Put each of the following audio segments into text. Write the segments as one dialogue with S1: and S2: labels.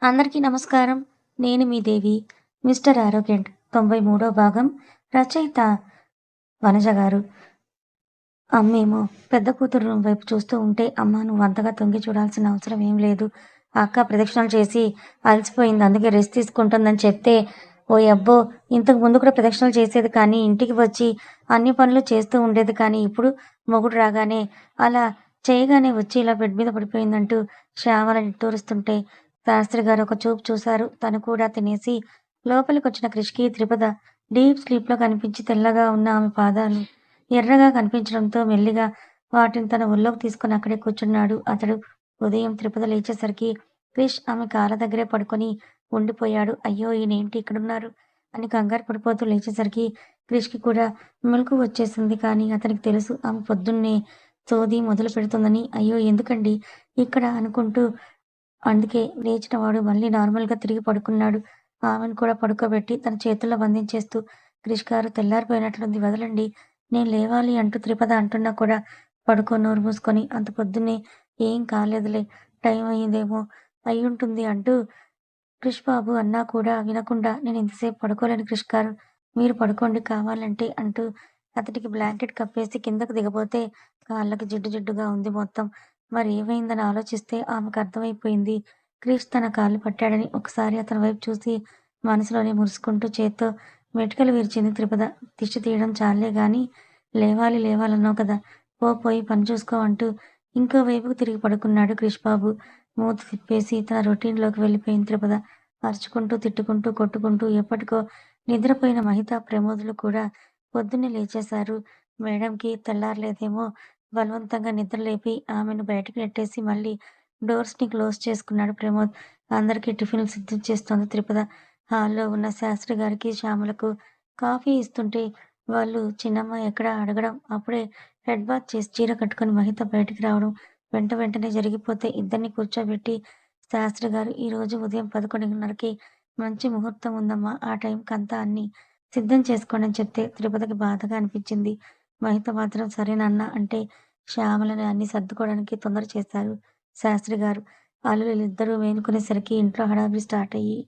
S1: అందరికీ నమస్కారం. నేను మీ దేవి. 'మిస్టర్ ఆరోగ్యంట్' 93వ భాగం. రచయిత వనజ గారు. అమ్మేమో పెద్ద కూతురు రూమ్ వైపు చూస్తూ ఉంటే, అమ్మా నువ్వంతగా తొంగి చూడాల్సిన అవసరం ఏం లేదు. అక్క ప్రదక్షిణలు చేసి అలసిపోయింది. అందుకే రెస్ట్ తీసుకుంటుందని చెప్తే, ఓయబ్బో! ఇంతకు ముందు కూడా ప్రదక్షిణలు చేసేది కానీ, ఇంటికి వచ్చి అన్ని పనులు చేస్తూ ఉండేది కానీ, ఇప్పుడు మొగుడు రాగానే అలా చేయగానే వచ్చి ఇలా బెడ్ మీద పడిపోయిందంటూ శ్యామల నిట్టూరుస్తుంటే, శాస్త్రి గారు ఒక చూపు చూశారు. తను కూడా తినేసి లోపలికొచ్చిన క్రిష్‌కి త్రిపద డీప్ స్లీప్‌లో కనిపించి తెల్లగా ఉన్న ఆమె పాదాలు ఎర్రగా కనిపించడంతో మెల్లిగా వాటిని తన ఒళ్ళోకి తీసుకొని అక్కడే కూర్చున్నాడు అతడు. ఉదయం త్రిపద లేచేసరికి క్రిష్ ఆమె కాళ్ళ దగ్గరే పడుకొని ఉండిపోయాడు. అయ్యో! ఈయనేంటి ఇక్కడున్నారు అని కంగారు పడిపోతూ లేచేసరికి క్రిష్‌కి కూడా మెలకువ వచ్చేసింది. కానీ అతనికి తెలుసు ఆమె పొద్దున్నే సోది మొదలుపెడుతుందని. అయ్యో! ఎందుకండి ఇక్కడ అనుకుంటూ అందుకే లేచిన వాడు మళ్ళీ నార్మల్‌గా తిరిగి పడుకున్నాడు. ఆమెను కూడా పడుకోబెట్టి తన చేతుల్లో బంధించేస్తూ క్రిష్ గారు తెల్లారిపోయినట్లుంది వదలండి. నేను లేవాలి అంటూ త్రిపద అంటున్నా కూడా పడుకో నోరు మూసుకొని. అంత పొద్దున్నే ఏం కాలేదులే. టైం అయిందేమో అయ్యుంటుంది అంటూ క్రిష్ బాబు అన్నా కూడా వినకుండా నేను ఇంతసేపు పడుకోలేను క్రిష్ గారు. మీరు పడుకోండి కావాలంటే అంటూ అతడికి బ్లాంకెట్ కప్పేసి కిందకు దిగబోతే కాళ్ళకి జిడ్డు జిడ్డుగా ఉంది మొత్తం. మరి ఏమైందని ఆలోచిస్తే ఆమెకు అర్థమైపోయింది. క్రిష్ తన కాళ్ళు పట్టాడని. ఒకసారి అతని వైపు చూసి మనసులోనే మురుసుకుంటూ చేత్తో మెటికలు విరిచింది త్రిపద. దిష్టి తీయడం చాల్లే గానీ లేవాలి లేవాలన్నావు కదా! పో పోయి పని చూసుకో అంటూ ఇంకోవైపుకు తిరిగి పడుకున్నాడు క్రిష్ బాబు. మూతి తిప్పేసి తన రొటీన్‌లోకి వెళ్ళిపోయింది త్రిపద. అరుచుకుంటూ, తిట్టుకుంటూ, కొట్టుకుంటూ ఎప్పటికో నిద్రపోయిన మహిత, ప్రమోదులు కూడా పొద్దున్నే లేచేశారు. మేడంకి తెల్లారలేదేమో బలవంతంగా నిద్ర లేపి ఆమెను బయటకు నెట్టేసి మళ్ళీ డోర్స్‌ని క్లోజ్ చేసుకున్నాడు ప్రమోద్. అందరికీ టిఫిన్‌లు సిద్ధం చేస్తోంది త్రిపద. హాల్‌లో ఉన్న శాస్త్రి గారికి, శ్యామలకు కాఫీ ఇస్తుంటే వాళ్ళు చిన్నమ్మ ఎక్కడా అడగడం, అప్పుడే హెడ్ బాత్ చేసి చీర కట్టుకొని మహిత బయటికి రావడం వెంటనే జరిగిపోతే ఇద్దరిని కూర్చోబెట్టి శాస్త్రి గారు ఈరోజు ఉదయం 11:30కి మంచి ముహూర్తం ఉందమ్మా. ఆ టైంకంతా అన్నీ సిద్ధం చేసుకోండి అని చెప్తే త్రిపదకి బాధగా అనిపించింది. మహిత మాత్రం సరే నాన్న అంటే శ్యామలని అన్నీ సర్దుకోవడానికి తొందర చేశారు శాస్త్రి గారు. అల్లులిద్దరూ మేలుకునేసరికి ఇంట్లో హడావిడి స్టార్ట్ అయ్యి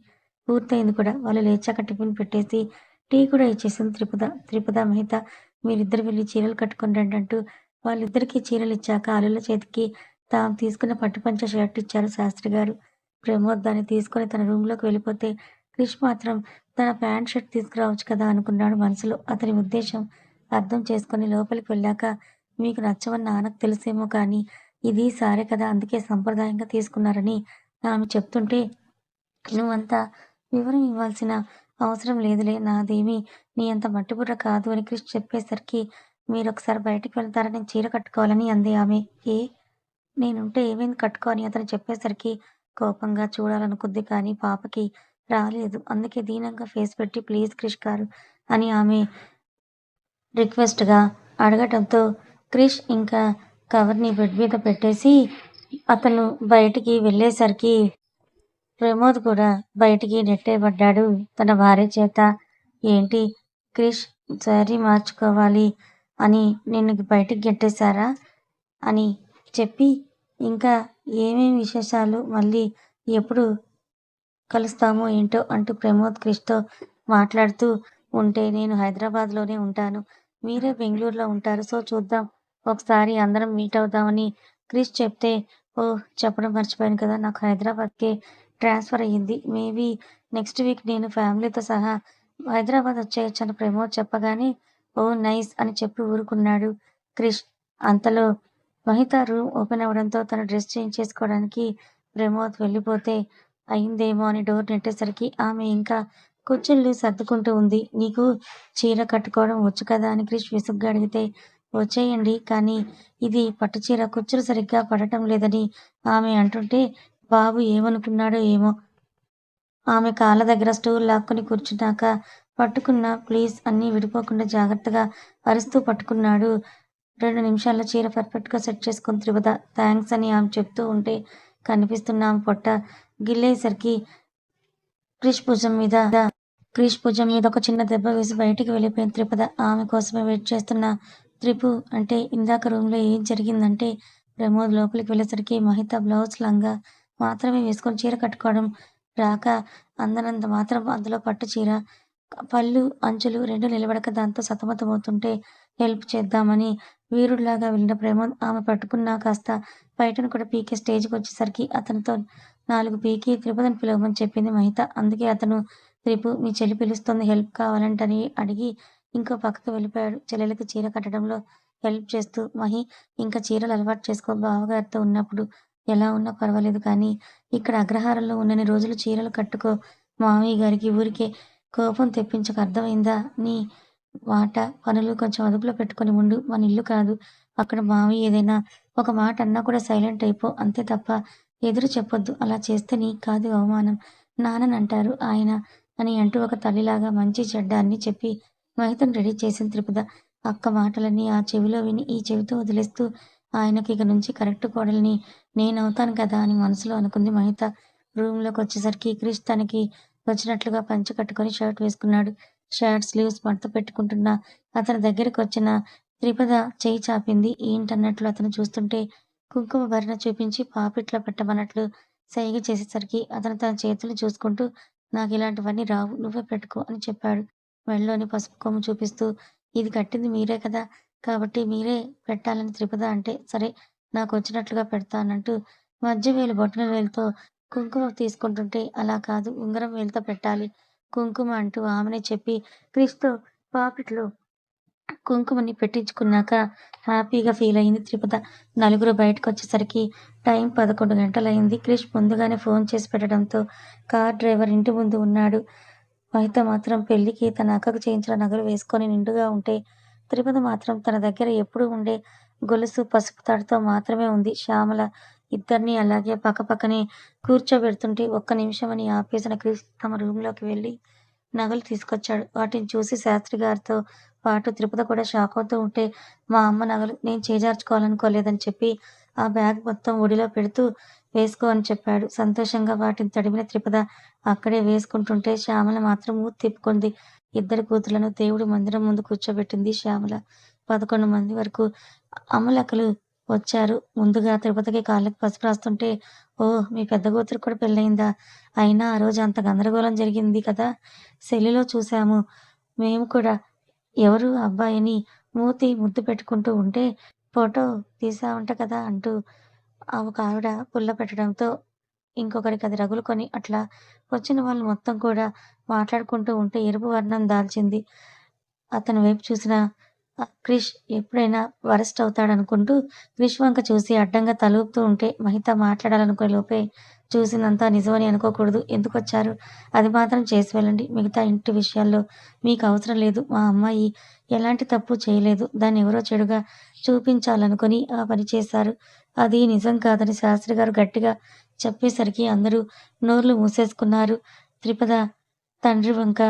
S1: పూర్తయింది కూడా. వాళ్ళు లేచాక టిఫిన్ పెట్టేసి టీ కూడా ఇచ్చేసింది త్రిపుద. త్రిపుద, మహిత మీరిద్దరు వెళ్లి చీరలు కట్టుకొని రండి అంటూ వాళ్ళిద్దరికీ చీరలిచ్చాక అల్లుల చేతికి తాము తీసుకున్న పట్టుపంచ షర్ట్ ఇచ్చారు శాస్త్రి గారు. ప్రమోద్ దాన్ని తీసుకొని తన రూమ్‌లోకి వెళ్ళిపోతే క్రిష్ మాత్రం తన ప్యాంట్ షర్ట్ తీసుకురావచ్చు కదా అనుకున్నాడు మనసులో. అతని ఉద్దేశం అర్థం చేసుకొని లోపలికి వెళ్ళాక మీకు నచ్చవని నాన్నకు తెలుసేమో కానీ ఇది సారే కదా అందుకే సంప్రదాయంగా తీసుకున్నారని ఆమె చెప్తుంటే నువ్వంత వివరం ఇవ్వాల్సిన అవసరం లేదులే. నాదేమీ నీ అంత మట్టిబుర్ర కాదు అని క్రిష్ చెప్పేసరికి మీరొకసారి బయటికి వెళ్తారా? నేను చీర కట్టుకోవాలని అంది ఆమె. ఏ నేనుంటే ఏమైంది కట్టుకో అని అతను చెప్పేసరికి కోపంగా చూడాలనుకుంది కానీ పాపకి రాలేదు. అందుకే దీనంగా ఫేస్ పెట్టి ప్లీజ్ క్రిష్ గారు అని ఆమె రిక్వెస్ట్‌గా అడగటంతో క్రిష్ ఇంకా కవర్‌ని బెడ్ మీద పెట్టేసి అతను బయటికి వెళ్ళేసరికి ప్రమోద్ కూడా బయటికి నెట్టేయబడ్డాడు తన భార్య చేత. ఏంటి క్రిష్ శారీ మార్చుకోవాలి అని నిన్ను బయటికి గెంటేశారా? అని చెప్పి ఇంకా ఏమేం విశేషాలు మళ్ళీ ఎప్పుడు కలుస్తామో ఏంటో అంటూ ప్రమోద్ క్రిష్‌తో మాట్లాడుతూ ఉంటే నేను హైదరాబాద్‌లోనే ఉంటాను. మీరే బెంగుళూరులో ఉంటారు. సో చూద్దాం. ఒకసారి అందరం మీట్ అవుదామని క్రిష్ చెప్తే ఓహ్! చెప్పడం మర్చిపోయాను కదా! నాకు హైదరాబాద్‌కే ట్రాన్స్‌ఫర్ అయ్యింది. మేబీ నెక్స్ట్ వీక్ నేను ఫ్యామిలీతో సహా హైదరాబాద్ వచ్చేయొచ్చని ప్రమోద్ చెప్పగానే ఓహ్! నైస్ అని చెప్పి ఊరుకున్నాడు క్రిష్. అంతలో మహిత రూమ్ ఓపెన్ అవ్వడంతో తను డ్రెస్ చేంజ్ చేసుకోవడానికి ప్రమోద్ వెళ్ళిపోతే అయిందేమో అని డోర్ నెట్టేసరికి ఆమె ఇంకా కుచ్చిళ్ళు సర్దుకుంటూ ఉంది. నీకు చీర కట్టుకోవడం వచ్చు కదా అని క్రిష్ విసుగ్గా అడిగితే వచ్చేయండి కానీ ఇది పట్టు చీర కుచ్చులు సరిగ్గా పడటం లేదని ఆమె అంటుంటే బాబు ఏమనుకున్నాడో ఏమో ఆమె కాళ్ళ దగ్గర స్టూల్ లాక్కుని కూర్చున్నాక పట్టుకున్న ప్లీజ్ అన్నీ విడిపోకుండా జాగ్రత్తగా అరుస్తూ పట్టుకున్నాడు. 2 నిమిషాల్లో చీర పర్ఫెక్ట్‌గా సెట్ చేసుకుంది త్రిపద. థాంక్స్ అని ఆమె చెప్తూ ఉంటే కనిపిస్తున్న ఆమె పొట్ట గిల్లేసరికి క్రిష్ భుజం మీద ఒక చిన్న దెబ్బ వేసి బయటికి వెళ్ళిపోయింది త్రిపద. ఆమె కోసమే వెయిట్ చేస్తున్న త్రిపు అంటే ఇందాక రూమ్‌లో ఏం జరిగిందంటే ప్రమోద్ లోపలికి వెళ్ళేసరికి మహిత బ్లౌజ్, లంగా మాత్రమే వేసుకొని చీర కట్టుకోవడం రాక అందనంత మాత్రం అందులో పట్టు చీర, పళ్ళు, అంచులు 2 నిలబడక దాంతో సతమతమవుతుంటే హెల్ప్ చేద్దామని వీరుడిలాగా వెళ్ళిన ప్రమోద్ ఆమె పట్టుకున్నా కాస్త బయటను కూడా పీకే స్టేజ్‌కొచ్చేసరికి అతనితో 4 పీకి త్రిపదని పిలవమని చెప్పింది మహిత. అందుకే అతను త్రిపు మీ చెల్లి పిలుస్తోంది హెల్ప్ కావాలంటని అడిగి ఇంకో పక్కకి వెళ్ళిపోయాడు. చెల్లెలికి చీర కట్టడంలో హెల్ప్ చేస్తూ. మహి ఇంకా చీరలు అలవాటు చేసుకో బావగారితో ఉన్నప్పుడు ఎలా ఉన్నా పర్వాలేదు కానీ ఇక్కడ అగ్రహారంలో ఉన్నన్ని రోజులు చీరలు కట్టుకో. మామయ్య గారికి ఊరికే కోపం తెప్పించకు అర్థమైందా? నీ మాట, పనులు కొంచెం అదుపులో పెట్టుకొని ఉండు. మన ఇల్లు కాదు. అక్కడ మావయ్య ఏదైనా ఒక మాట అన్నా కూడా సైలెంట్ అయిపో. అంతే తప్ప ఎదురు చెప్పొద్దు. అలా చేస్తే నీకు కాదు అవమానం. నాన్ననంటారు ఆయన అని అంటూ ఒక తల్లిలాగా మంచి చెడ్డ అన్నీ చెప్పి మహితను రెడీ చేసింది త్రిపుద. అక్క మాటలన్నీ ఆ చెవిలో విని ఈ చెవితో వదిలేస్తూ ఆయనకి ఇక నుంచి కరెక్ట్ కోడలిని నేనవుతాను కదా అని మనసులో అనుకుంది మహిత. రూమ్‌లోకొచ్చేసరికి క్రిష్ తనకి వచ్చినట్లుగా పంచె కట్టుకొని షర్ట్ వేసుకున్నాడు. షర్ట్ స్లీవ్స్ మడత పెట్టుకుంటున్న అతని దగ్గరకొచ్చిన త్రిపద చెయ్యి చాపింది. ఏంటన్నట్లు అతను చూస్తుంటే కుంకుమ భరణ చూపించి పాపిట్లో పెట్టమన్నట్లు సైగ చేసేసరికి అతను తన చేతులు చూసుకుంటూ నాకిలాంటివన్నీ రావు. నువ్వే పెట్టుకో అని చెప్పాడు. మెడలోని పసుపు కొమ్ము చూపిస్తూ ఇది కట్టింది మీరే కదా! కాబట్టి మీరే పెట్టాలని త్రిపద అంటే, సరే నాకొచ్చినట్లుగా పెడతానంటూ మధ్య వేలు బొటన వేలుతో కుంకుమ తీసుకుంటుంటే, అలా కాదు ఉంగరం వేలుతో పెట్టాలి కుంకుమ అంటూ ఆమెనే చెప్పి క్రిష్‌తో పాపిట్లో కుంకుమని పెట్టించుకున్నాక హ్యాపీగా ఫీలయింది త్రిపుద. నలుగురు బయటకొచ్చేసరికి టైం 11 గంటలయింది. క్రిష్ ముందుగానే ఫోన్ చేసి పెట్టడంతో కార్ డ్రైవర్ ఇంటి ముందు ఉన్నాడు. మహిత మాత్రం పెళ్ళికి తన అక్కకు చేయించిన నగలు వేసుకొని నిండుగా ఉంటే, త్రిపద మాత్రం తన దగ్గర ఎప్పుడూ ఉండే గొలుసు, పసుపు తాడుతో మాత్రమే ఉంది. శ్యామల ఇద్దరినీ అలాగే పక్కపక్కనే కూర్చోబెడుతుంటే ఒక్క నిమిషమని ఆపేసిన క్రిష్ తమ రూంలోకి వెళ్ళి నగలు తీసుకొచ్చాడు. వాటిని చూసి శాస్త్రి గారితో పాటు త్రిపుద కూడా షాకవుతూ ఉంటే, మా అమ్మ నగలు నేను చేజార్చుకోవాలనుకోలేదని చెప్పి ఆ బ్యాగ్ మొత్తం ఒడిలో పెడుతూ వేసుకో అని చెప్పాడు. సంతోషంగా వాటిని తడిమిన త్రిపుద అక్కడే వేసుకుంటుంటే శ్యామల మాత్రం మూతి తిప్పుకుంది. ఇద్దరు కూతుర్లను దేవుడి మందిరం ముందు కూర్చోబెట్టింది శ్యామల. 11 మంది వరకు అమ్మలక్కలు వచ్చారు. ముందుగా తిరుపతికి కాళ్ళకి పసుపు రాస్తుంటే, ఓహ్! మీ పెద్ద కూతురికి కూడా పెళ్ళయిందా? అయినా ఆ రోజు అంత గందరగోళం జరిగింది కదా! సెల్లులో చూసాము మేము కూడా. ఎవరు అబ్బాయిని మూతి ముద్దు పెట్టుకుంటూ ఉంటే ఫోటో తీశావంట కదా! అంటూ ఒక ఆవిడ పుల్ల పెట్టడంతో ఇంకొకరికి అది రగులుకొని అట్లా వచ్చిన వాళ్ళు మొత్తం కూడా మాట్లాడుకుంటూ ఉంటే ఎరుపు వర్ణం దాల్చింది. అతని వైపు చూసిన క్రిష్ ఎప్పుడైనా వరస్ట్ అవుతాడనుకుంటూ క్రిష్ వంక చూసి అడ్డంగా తల ఊపుతూ ఉంటే మహిత మాట్లాడాలనుకునే లోపే చూసిందంతా నిజమని అనుకోకూడదు. ఎందుకొచ్చారు? అది మాత్రం చేసి వెళ్ళండి. మిగతా ఇంటి విషయాల్లో మీకు అవసరం లేదు. మా అమ్మాయి ఎలాంటి తప్పు చేయలేదు. దాన్ని ఎవరో చెడుగా చూపించాలనుకుని ఆ పని చేశారు. అది నిజం కాదని శాస్త్రి గారు గట్టిగా చెప్పేసరికి అందరూ నోర్లు మూసేసుకున్నారు. త్రిపద తండ్రి వంక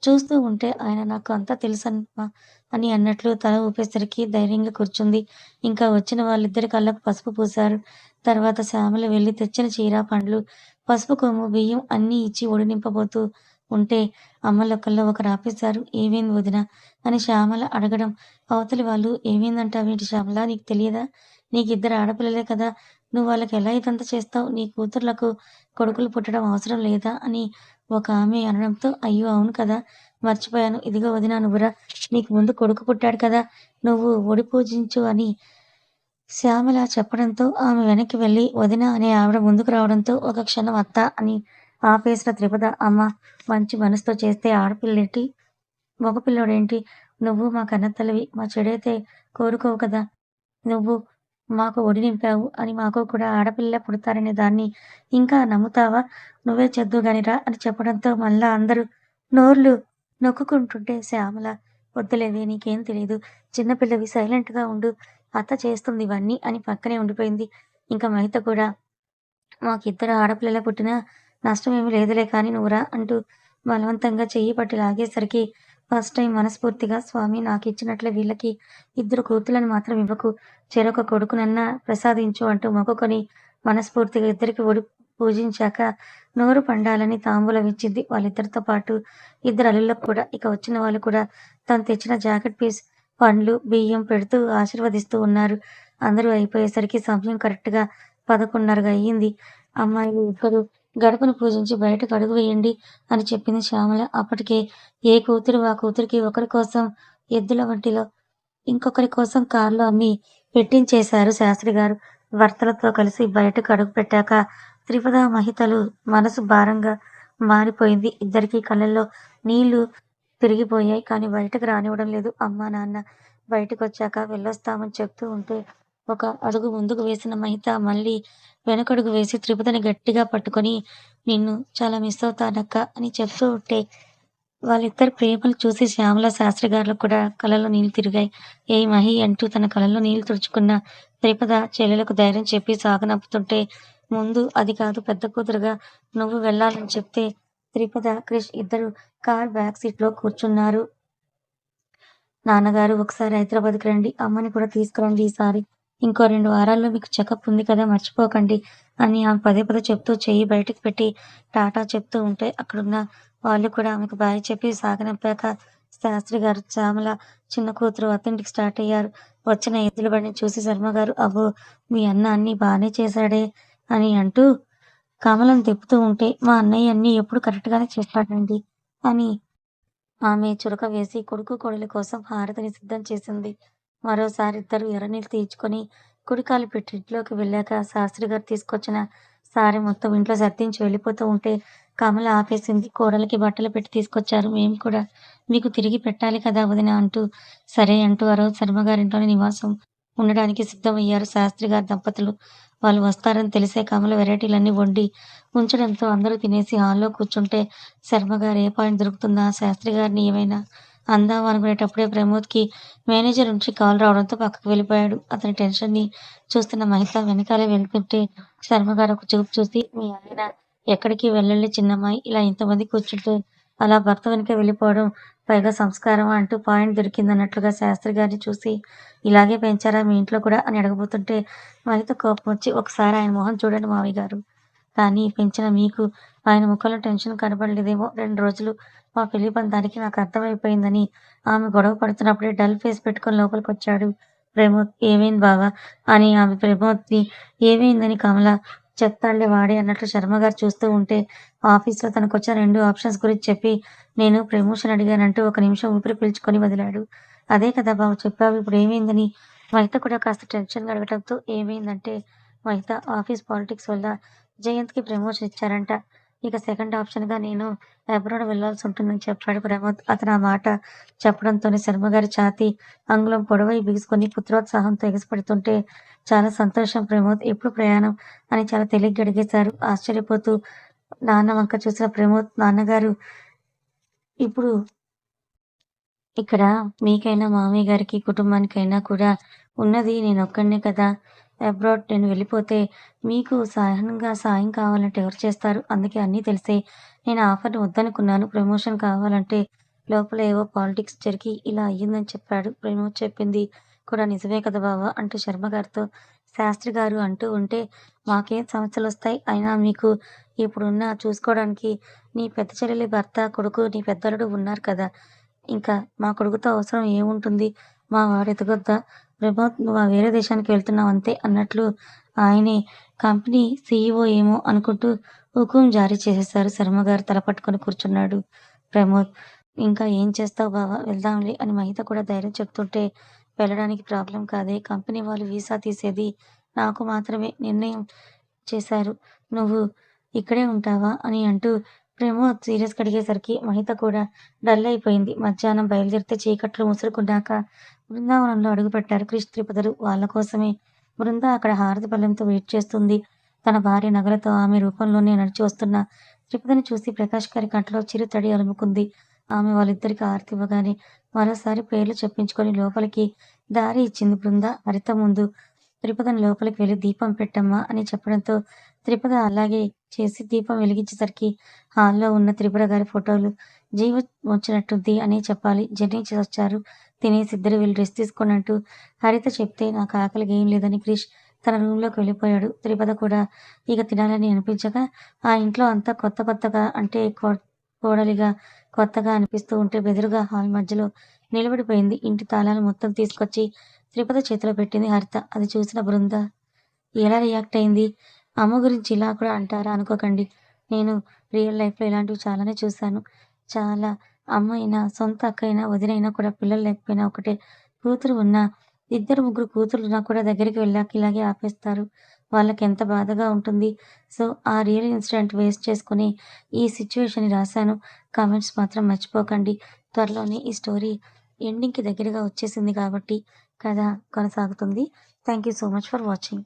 S1: చూస్తూ ఉంటే ఆయన నాకు అంతా తెలుసమ్మా అని అన్నట్లు తల ఊపేసరికి ధైర్యంగా కూర్చుంది. ఇంకా వచ్చిన వాళ్ళిద్దరి కళ్ళకు పసుపు పూశారు. తర్వాత శ్యామల వెళ్లి తెచ్చిన చీర, పండ్లు, పసుపు కొమ్ము, బియ్యం అన్నీ ఇచ్చి ఒడి నింపబోతూ ఉంటే అమ్మలొక్కల్లో ఒకరు ఆపేశారు. ఏమైంది వదినా? అని శ్యామల అడగడం అవతలి వాళ్ళు ఏమైందంటావేంటి శ్యామల? నీకు తెలియదా? నీకిద్దరు ఆడపిల్లలే కదా! నువ్వు వాళ్ళకి ఎలా ఇదంతా చేస్తావు? నీ కూతుర్లకు కొడుకులు పుట్టడం అవసరం లేదా? అని ఒక ఆమె అనడంతో అయ్యో! అవును కదా! మర్చిపోయాను. ఇదిగో వదినా నువ్వురా. నీకు ముందు కొడుకు పుట్టాడు కదా! నువ్వు ఒడి పూజించు అని శ్యామల చెప్పడంతో ఆమె వెనక్కి వెళ్ళి వదినా అనే ఆవిడ ముందుకు రావడంతో ఒక క్షణం అత్త అని ఆపేసిన త్రిపద అమ్మ మంచి మనసుతో చేస్తే ఆడపిల్లేంటి? మగపిల్లోడేంటి? నువ్వు మా కన్నతల్లివి. మా చెడైతే కోరుకోవు కదా! నువ్వు మాకు ఒడి నింపావు అని మాకు కూడా ఆడపిల్లలే పుడతారనే దాన్ని ఇంకా నమ్ముతావా? నువ్వే చెద్దుగాని రా అని చెప్పడంతో మళ్ళా అందరూ నోర్లు నొక్కుకుంటుంటే శ్యామల వద్దులేవే నీకేం తెలీదు. చిన్నపిల్లవి సైలెంట్‌గా ఉండు. అత్త చేస్తుంది ఇవన్నీ అని పక్కనే ఉండిపోయింది. ఇంక మహిత కూడా మాకిద్దరు ఆడపిల్లలే పుట్టినా నష్టమేమీ లేదులే కానీ నువ్వు రా అంటూ బలవంతంగా చెయ్యి పట్టి లాగేసరికి ఫస్ట్ టైం మనస్ఫూర్తిగా స్వామి నాకిచ్చినట్లే వీళ్ళకి ఇద్దరు కూతుళ్ళని మాత్రం ఇవ్వకు. చెరొక కొడుకునన్నా ప్రసాదించు అంటూ మొక్కుకొని మనస్ఫూర్తిగా ఇద్దరికి ఒడి పూజించాక నోరు పండాలని తాంబూలం ఇచ్చింది. వాళ్ళిద్దరితో పాటు ఇద్దరు అల్లుళ్ళకు కూడా. ఇక వచ్చిన వాళ్ళు కూడా తను తెచ్చిన జాకెట్ పీస్, పండ్లు, బియ్యం పెడుతూ ఆశీర్వదిస్తూ ఉన్నారు. అందరూ అయిపోయేసరికి సమయం కరెక్ట్‌గా 11:30 అయ్యింది. అమ్మాయిలు ఇద్దరు గడపను పూజించి బయటకు అడుగు వేయండి అని చెప్పింది శ్యామల. అప్పటికే ఏ కూతురు ఆ కూతురికి ఒకరి కోసం ఎద్దుల వంటిలో ఇంకొకరి కోసం కార్లు అమ్మి పెట్టించేశారు శాస్త్రి గారు. భర్తలతో కలిసి బయటకు అడుగుపెట్టాక త్రిపద, మహితలు మనసు భారంగా మారిపోయింది. ఇద్దరికీ కళ్ళల్లో నీళ్లు తిరిగిపోయాయి. కానీ బయటకు రానివ్వడం లేదు అమ్మా, నాన్న. బయటకొచ్చాక వెళ్ళొస్తామని చెప్తూ ఉంటే ఒక అడుగు ముందుకు వేసిన మహిత మళ్ళీ వెనకడుగు వేసి త్రిపదని గట్టిగా పట్టుకొని నిన్ను చాలా మిస్ అవుతానక్కా అని చెప్తూ ఉంటే వాళ్ళిద్దరి ప్రేమలు చూసి శ్యామల శాస్త్రి గారులకు కూడా కళ్ళల్లో నీళ్లు తిరిగాయి. ఏయ్ మహి అంటూ తన కళ్ళల్లో నీళ్లు తుడుచుకున్న త్రిపద చెల్లెలకు ధైర్యం చెప్పి సాగనంపుతుంటే ముందు అది కాదు పెద్ద కూతురుగా నువ్వు వెళ్ళాలని చెప్తే త్రిపద, క్రిష్ ఇద్దరు కార్ బ్యాక్ సీట్‌లో కూర్చున్నారు. నాన్నగారు ఒకసారి హైదరాబాద్‌కి రండి. అమ్మని కూడా తీసుకురండి ఈసారి. ఇంకో 2 వారాల్లో మీకు చెకప్ ఉంది కదా మర్చిపోకండి అని ఆమె పదే పదే చెప్తూ చెయ్యి బయటకు పెట్టి టాటా చెప్తూ ఉంటే అక్కడున్న వాళ్ళు కూడా ఆమెకు బాయ్ చెప్పి సాగనంపాక శాస్త్రి గారు, శ్యామల చిన్న కూతురు అత్తింటికి స్టార్ట్ అయ్యారు. వచ్చిన ఎద్దుల బండిని చూసి శర్మగారు అబ్బో! మీ అన్న అన్నీ బానే చేశాడే అని అంటూ కమలం తిప్పుతూ ఉంటే మా అన్నయ్య అన్నీ ఎప్పుడు కరెక్ట్‌గానే చేస్తాడండి అని ఆమె చురక వేసి కొడుకు కోడలి కోసం హారతిని సిద్ధం చేసింది. మరోసారి ఇద్దరూ ఎర్రనీళ్ళు తీయించుకొని కుడికాలు పెట్టి ఇంట్లోకి వెళ్ళాక శాస్త్రిగారు తీసుకొచ్చిన సారె మొత్తం ఇంట్లో సర్దించి వెళ్ళిపోతూ ఉంటే కమల ఆపేసింది. కోడలికి బట్టలు పెట్టి తీసుకొచ్చారు. మేము కూడా మీకు తిరిగి పెట్టాలి కదా వదిన అంటూ. సరే అంటూ ఆ రోజు శర్మగారింట్లోనే నివాసం ఉండడానికి సిద్ధమయ్యారు శాస్త్రిగారి దంపతులు. వాళ్ళు వస్తారని తెలిసే కమల వెరైటీలన్నీ వండి ఉంచడంతో అందరూ తినేసి హాల్‌లో కూర్చుంటే శర్మగారు ఏ పాయింట్ దొరుకుతుందా శాస్త్రి గారిని ఏమైనా అందామా అనుకునేటప్పుడే ప్రమోద్‌కి మేనేజర్ నుంచి కాల్ రావడంతో పక్కకు వెళ్ళిపోయాడు. అతని టెన్షన్‌ని చూస్తున్న మహిత వెనకాలే వెళ్తుంటే శర్మగారు ఒక చూపు చూసి మీ ఆయన ఎక్కడికి వెళ్ళలే చిన్నమ్మాయి. ఇలా ఇంతమంది కూర్చుంటే అలా భర్త వెనకే వెళ్ళిపోవడం పైగా సంస్కారమా అంటూ పాయింట్ దొరికిందన్నట్లుగా శాస్త్రి గారిని చూసి ఇలాగే పెంచారా మీ ఇంట్లో కూడా అని అడగబోతుంటే మహిత కోపం వచ్చి ఒకసారి ఆయన మొహం చూడండి మావయ్య గారు. కానీ పెంచిన మీకు ఆయన ముఖంలో టెన్షన్ కనబడలేదేమో. 2 రోజులు మా పెళ్లి బంధానికి నాకు అర్థమైపోయిందని ఆమె గొడవ పడుతున్నప్పుడే డల్ ఫేస్ పెట్టుకొని లోపలికొచ్చాడు ప్రమోద్. ఏమైంది బావా అని ఆమె ప్రమోద్‌ని ఏమైందని కమల చెప్తాడులే వాడే అన్నట్లు శర్మగారు చూస్తూ ఉంటే ఆఫీస్‌లో తనకొచ్చిన 2 ఆప్షన్స్ గురించి చెప్పి నేను ప్రమోషన్ అడిగానంటూ ఒక నిమిషం ఊపిరి పీల్చుకొని వదిలాడు. అదే కదా బావ చెప్పావు ఇప్పుడు ఏమైందని మహిత కూడా కాస్త టెన్షన్‌గా అడగటంతో ఏమైందంటే మహిత ఆఫీస్ పాలిటిక్స్ వల్ల జయంత్‌కి ప్రమోషన్ ఇచ్చారంట. ఇక సెకండ్ ఆప్షన్‌గా నేను అబ్రాడ్ వెళ్ళాల్సుంటుందని చెప్పాడు ప్రమోద్. అతను ఆ మాట చెప్పడంతోనే శర్మగారి ఛాతీ అంగుళం పొడవై బిగుసుకొని పుత్రోత్సాహంతో ఎగసిపడుతుంటే చాలా సంతోషం ప్రమోద్. ఎప్పుడు ప్రయాణం అని చాలా తేలిగ్గా అడిగేశారు. ఆశ్చర్యపోతూ నాన్న వంక చూసిన ప్రమోద్, నాన్నగారు ఇప్పుడు ఇక్కడ మీకైనా, మామయ్య గారికి, కుటుంబానికైనా కూడా ఉన్నది నేనొక్కడినే కదా! అబ్రాడ్ నేను వెళ్ళిపోతే మీకు సహనంగా సాయం కావాలంటే ఎవరు చేస్తారు? అందుకే అన్నీ తెలిసే నేను ఆఫర్‌ని వద్దనుకున్నాను. ప్రమోషన్ కావాలంటే లోపల ఏవో పాలిటిక్స్ జరిగి ఇలా అయ్యిందని చెప్పాడు. ప్రమోద్ చెప్పింది కూడా నిజమే కదా బావ! అంటూ శర్మగారితో శాస్త్రి గారు అంటూ ఉంటే మాకేం సమస్యలొస్తాయి? అయినా మీకు ఇప్పుడున్న చూసుకోవడానికి నీ పెద్ద చెల్లెలి భర్త, కొడుకు, నీ పెద్దల్లుడు ఉన్నారు కదా! ఇంకా మా కొడుకుతో అవసరం ఏముంటుంది? మా వాడు ఎదగొద్దా? ప్రమోద్ నువ్వు వేరే దేశానికి వెళ్తున్నావు అంతే అన్నట్లు ఆయనే కంపెనీ సీఈఓ ఏమో అనుకుంటూ హుకుం జారీ చేసేశారు. శర్మగారు తల పట్టుకొని కూర్చున్నాడు ప్రమోద్. ఇంకా ఏం చేస్తావు బావ వెళ్దాంలే అని మహిత కూడా ధైర్యం చెప్తుంటే వెళ్ళడానికి ప్రాబ్లమ్ కాదే. కంపెనీ వాళ్ళు వీసా తీసేది నాకు మాత్రమే నిర్ణయం చేశారు. నువ్వు ఇక్కడే ఉంటావా? అని అంటూ ప్రమోద్ సీరియస్‌గా అడిగేసరికి మహిత కూడా డల్ అయిపోయింది. మధ్యాహ్నం బయలుదేరితే చీకట్లు ముసురుకున్నాక బృందావనంలో అడుగుపెట్టారు క్రిష్, త్రిపదలు. వాళ్ళ కోసమే బృంద అక్కడ హారతి పళ్ళెంతో వెయిట్ చేస్తుంది. తన భార్య నగలతో ఆమె రూపంలోనే నడిచి వస్తున్న త్రిపదని చూసి ప్రకాష్ గారి కంట్లో చిరుతడి అలుముకుంది. ఆమె వాళ్ళిద్దరికి హారతి ఇవ్వగానే మరోసారి పేర్లు చెప్పించుకొని లోపలికి దారి ఇచ్చింది బృంద. హరిత ముందు త్రిపదని లోపలికి వెళ్లి దీపం పెట్టమ్మా అని చెప్పడంతో త్రిపద అలాగే చేసి దీపం వెలిగించేసరికి హాల్‌లో ఉన్న త్రిపుర గారి ఫోటోలు జీవం వచ్చినట్టుంది అనే చెప్పాలి. జర్నీ చేసొచ్చారు. తినేసి ఇద్దరు వెళ్లి రెస్ట్ తీసుకోండి అంటూ హరిత చెప్తే నాకు ఆకలిగా ఏం లేదని క్రిష్ తన రూమ్‌లోకి వెళ్ళిపోయాడు. త్రిపద కూడా ఇక తినాలని అనిపించక ఆ ఇంట్లో అంతా కొత్త కొత్తగా అంటే కోడలిగా కొత్తగా అనిపిస్తూ ఉంటే బెదురుగా హాల్ మధ్యలో నిలబడిపోయింది. ఇంటి తాళాలు మొత్తం తీసుకొచ్చి త్రిపద చేతిలో పెట్టింది హరిత. అది చూసిన బృంద ఎలా రియాక్ట్ అయింది? అమ్మ గురించి ఇలా కూడా అంటారా అనుకోకండి. నేను రియల్ లైఫ్‌లో ఇలాంటివి చాలానే చూశాను. చాలా అమ్మ అయినా, సొంత అక్క అయినా, వదిన అయినా కూడా పిల్లలు లేకపోయినా ఒకటే. కూతురు ఉన్నా, ఇద్దరు, ముగ్గురు కూతుర్లున్నా కూడా దగ్గరికి వెళ్ళాక ఇలాగే ఆపేస్తారు. వాళ్ళకెంత బాధగా ఉంటుంది. సో, ఆ రియల్ ఇన్సిడెంట్ బేస్ చేసుకొని ఈ సిట్యుయేషన్‌ని రాశాను. కామెంట్స్ మాత్రం మర్చిపోకండి. త్వరలోనే ఈ స్టోరీ ఎండింగ్‌కి దగ్గరగా వచ్చేసింది కాబట్టి కథ కొనసాగుతుంది. Thank you so much for watching.